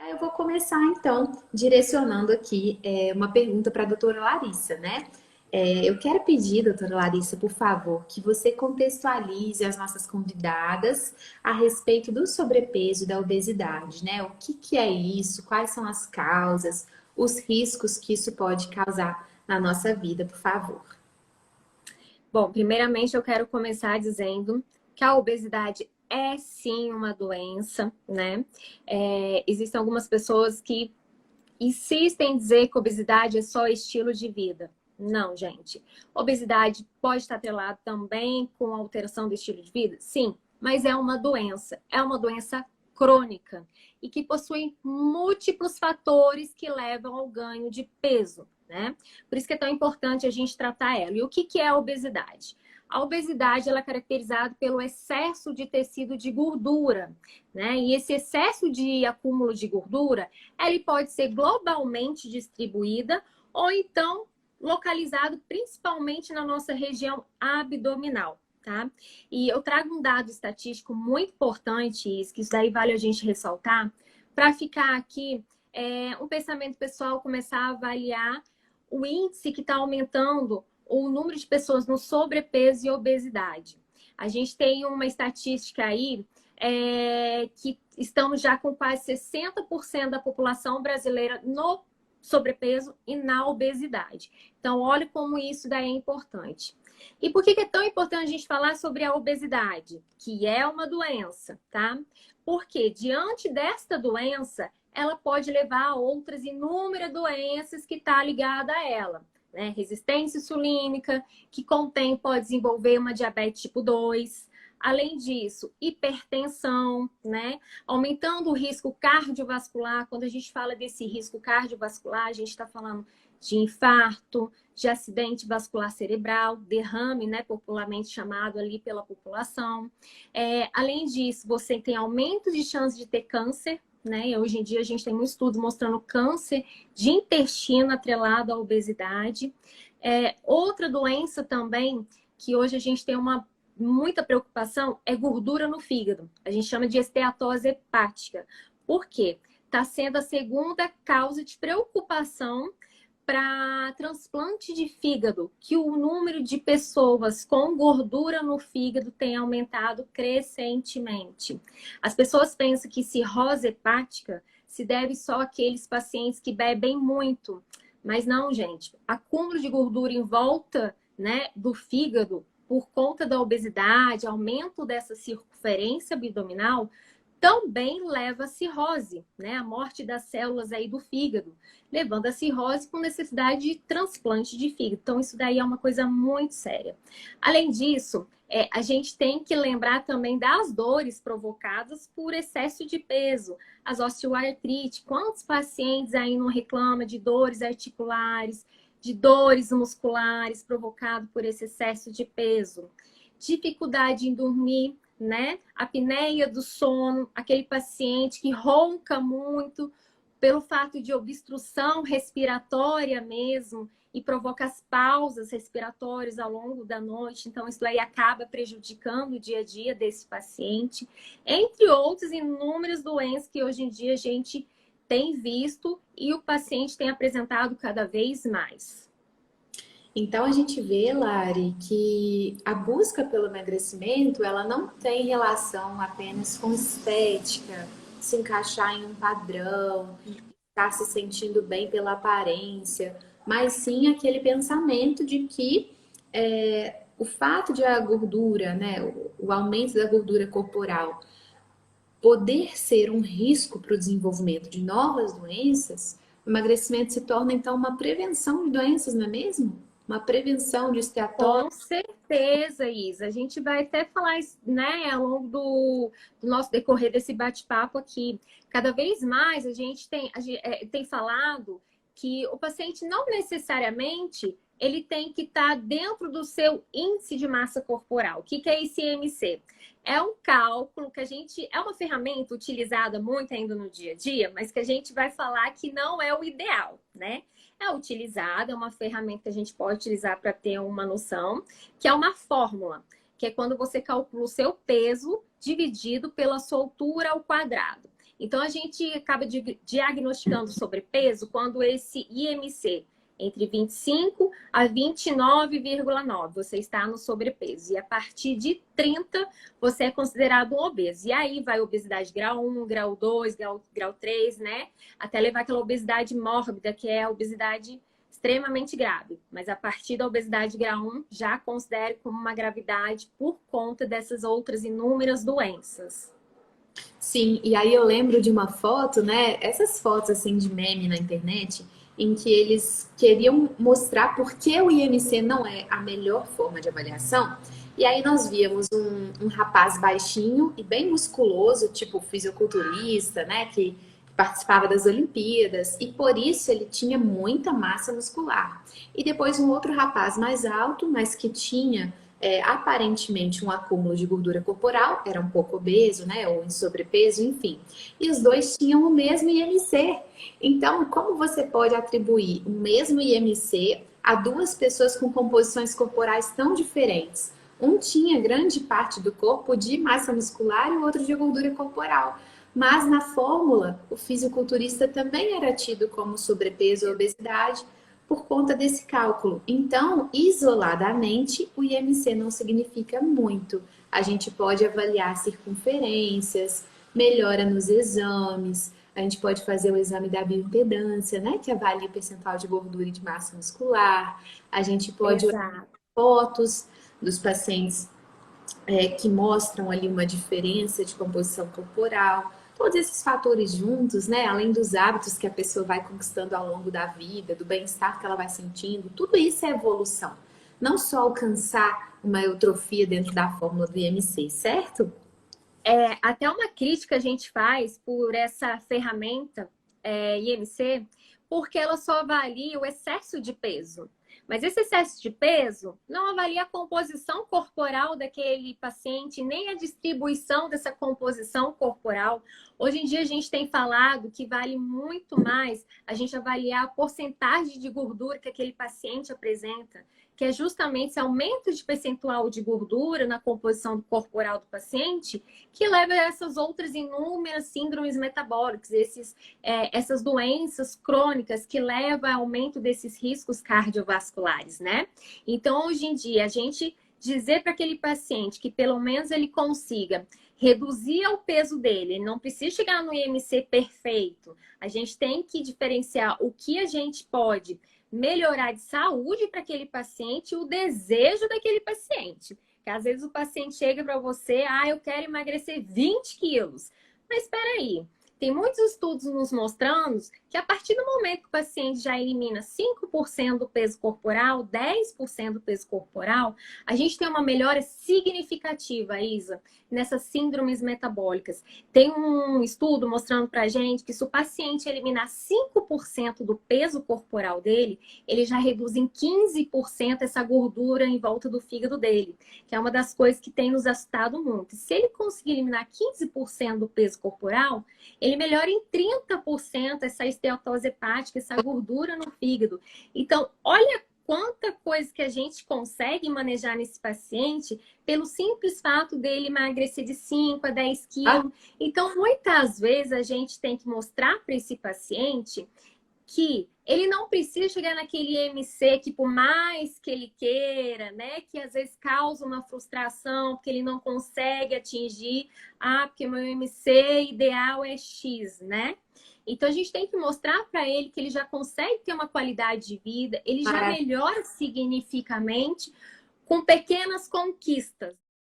Eu vou começar, então, direcionando aqui uma pergunta para a doutora Larissa, né? Eu quero pedir, doutora Larissa, por favor, que você contextualize as nossas convidadas a respeito do sobrepeso e da obesidade, né? O que que é isso? Quais são as causas, os riscos que isso pode causar na nossa vida, por favor. Bom, primeiramente eu quero começar dizendo que a obesidade é sim uma doença, né? Existem algumas pessoas que insistem em dizer que obesidade é só estilo de vida. Não, gente. Obesidade pode estar atrelada também com a alteração do estilo de vida? Sim, mas é uma doença. É uma doença crônica e que possui múltiplos fatores que levam ao ganho de peso, né? Por isso que é tão importante a gente tratar ela. E o que é a obesidade? A obesidade ela é caracterizada pelo excesso de tecido de gordura, né? E esse excesso de acúmulo de gordura, ele pode ser globalmente distribuída ou então localizado principalmente na nossa região abdominal, tá? E eu trago um dado estatístico muito importante, que isso daí vale a gente ressaltar, para ficar aqui um pensamento pessoal, começar a avaliar o índice que está aumentando o número de pessoas no sobrepeso e obesidade. A gente tem uma estatística aí que estamos já com quase 60% da população brasileira no sobrepeso e na obesidade. Então, olha como isso daí é importante. E por que é tão importante a gente falar sobre a obesidade? Que é uma doença, tá? Porque diante desta doença, ela pode levar a outras inúmeras doenças que estão ligadas a ela. Né? Resistência insulínica, que com o tempo pode desenvolver uma diabetes tipo 2. Além disso, hipertensão, né? Aumentando o risco cardiovascular. Quando a gente fala desse risco cardiovascular, a gente está falando de infarto, de acidente vascular cerebral, derrame, né? Popularmente chamado ali pela população. Além disso, você tem aumento de chance de ter câncer, né? Hoje em dia a gente tem um estudo mostrando câncer de intestino atrelado à obesidade. Outra doença também que hoje a gente tem muita preocupação é gordura no fígado. A gente chama de esteatose hepática. Por quê? Está sendo a segunda causa de preocupação para transplante de fígado, que o número de pessoas com gordura no fígado tem aumentado crescentemente. As pessoas pensam que cirrose hepática se deve só àqueles pacientes que bebem muito, mas não, gente. Acúmulo de gordura em volta, né, do fígado por conta da obesidade, aumento dessa circunferência abdominal, também leva a cirrose, né? A morte das células aí do fígado, levando a cirrose com necessidade de transplante de fígado. Então, isso daí é uma coisa muito séria. Além disso, a gente tem que lembrar também das dores provocadas por excesso de peso, as osteoartrite. Quantos pacientes aí não reclamam de dores articulares, de dores musculares provocadas por esse excesso de peso? Dificuldade em dormir, né? Apneia do sono, aquele paciente que ronca muito pelo fato de obstrução respiratória mesmo e provoca as pausas respiratórias ao longo da noite. Então, isso aí acaba prejudicando o dia a dia desse paciente, entre outras inúmeras doenças que hoje em dia a gente tem visto e o paciente tem apresentado cada vez mais. Então a gente vê, Lari, que a busca pelo emagrecimento, ela não tem relação apenas com estética, se encaixar em um padrão, estar se sentindo bem pela aparência, mas sim aquele pensamento de que o fato de a gordura, né, o aumento da gordura corporal, poder ser um risco para o desenvolvimento de novas doenças, o emagrecimento se torna então uma prevenção de doenças, não é mesmo? Uma prevenção de esteatose. Com certeza, Isa. A gente vai até falar isso, né, ao longo do nosso decorrer desse bate-papo aqui. Cada vez mais a gente tem falado que o paciente não necessariamente ele tem que estar dentro do seu índice de massa corporal. O que é esse IMC? É um cálculo que é uma ferramenta utilizada muito ainda no dia a dia, mas que a gente vai falar que não é o ideal, né? é utilizada, é uma ferramenta que a gente pode utilizar para ter uma noção, que é uma fórmula, que é quando você calcula o seu peso dividido pela sua altura ao quadrado. Então, a gente acaba diagnosticando sobrepeso quando esse IMC entre 25 a 29,9 você está no sobrepeso. E a partir de 30 você é considerado um obeso. E aí vai obesidade grau 1, grau 2, grau 3, né? Até levar aquela obesidade mórbida, que é a obesidade extremamente grave. Mas a partir da obesidade grau 1, já considere como uma gravidade por conta dessas outras inúmeras doenças. Sim, e aí eu lembro de uma foto, né? Essas fotos assim de meme na internet, em que eles queriam mostrar por que o IMC não é a melhor forma de avaliação. E aí nós víamos um rapaz baixinho e bem musculoso, tipo fisiculturista, né? Que participava das Olimpíadas, e por isso ele tinha muita massa muscular. E depois um outro rapaz mais alto, mas que tinha aparentemente um acúmulo de gordura corporal, era um pouco obeso, né, ou em sobrepeso, enfim. E os dois tinham o mesmo IMC. Então, como você pode atribuir o mesmo IMC a duas pessoas com composições corporais tão diferentes? Um tinha grande parte do corpo de massa muscular e o outro de gordura corporal. Mas na fórmula, o fisiculturista também era tido como sobrepeso ou obesidade, por conta desse cálculo. Então, isoladamente, o IMC não significa muito. A gente pode avaliar circunferências, melhora nos exames, a gente pode fazer o exame da bioimpedância, né, que avalia o percentual de gordura e de massa muscular. A gente pode olhar Exato. fotos dos pacientes que mostram ali uma diferença de composição corporal. Todos esses fatores juntos, né, além dos hábitos que a pessoa vai conquistando ao longo da vida, do bem-estar que ela vai sentindo, tudo isso é evolução. Não só alcançar uma eutrofia dentro da fórmula do IMC, certo? Até uma crítica a gente faz por essa ferramenta IMC, porque ela só avalia o excesso de peso. Mas esse excesso de peso não avalia a composição corporal daquele paciente, nem a distribuição dessa composição corporal. Hoje em dia a gente tem falado que vale muito mais a gente avaliar a porcentagem de gordura que aquele paciente apresenta, que é justamente esse aumento de percentual de gordura na composição corporal do paciente, que leva a essas outras inúmeras síndromes metabólicas, essas doenças crônicas que levam ao aumento desses riscos cardiovasculares, né? Então, hoje em dia, a gente dizer para aquele paciente que pelo menos ele consiga reduzir o peso dele, ele não precisa chegar no IMC perfeito, a gente tem que diferenciar o que a gente pode melhorar de saúde para aquele paciente e o desejo daquele paciente. Que às vezes o paciente chega para você, eu quero emagrecer 20 quilos. Mas espera aí, tem muitos estudos nos mostrando que a partir do momento que o paciente já elimina 5% do peso corporal, 10% do peso corporal, a gente tem uma melhora significativa, Isa, nessas síndromes metabólicas. Tem um estudo mostrando pra gente que se o paciente eliminar 5% do peso corporal dele, ele já reduz em 15% essa gordura em volta do fígado dele, que é uma das coisas que tem nos assustado muito. Se ele conseguir eliminar 15% do peso corporal, ele melhora em 30% essa esteatose hepática, essa gordura no fígado. Então, olha quanta coisa que a gente consegue manejar nesse paciente pelo simples fato dele emagrecer de 5 a 10 quilos. Então, muitas vezes a gente tem que mostrar para esse paciente que ele não precisa chegar naquele IMC que por mais que ele queira, né, que às vezes causa uma frustração, porque ele não consegue atingir, porque meu IMC ideal é X, né? Então a gente tem que mostrar para ele que ele já consegue ter uma qualidade de vida, ele já melhora significativamente com pequenas conquistas.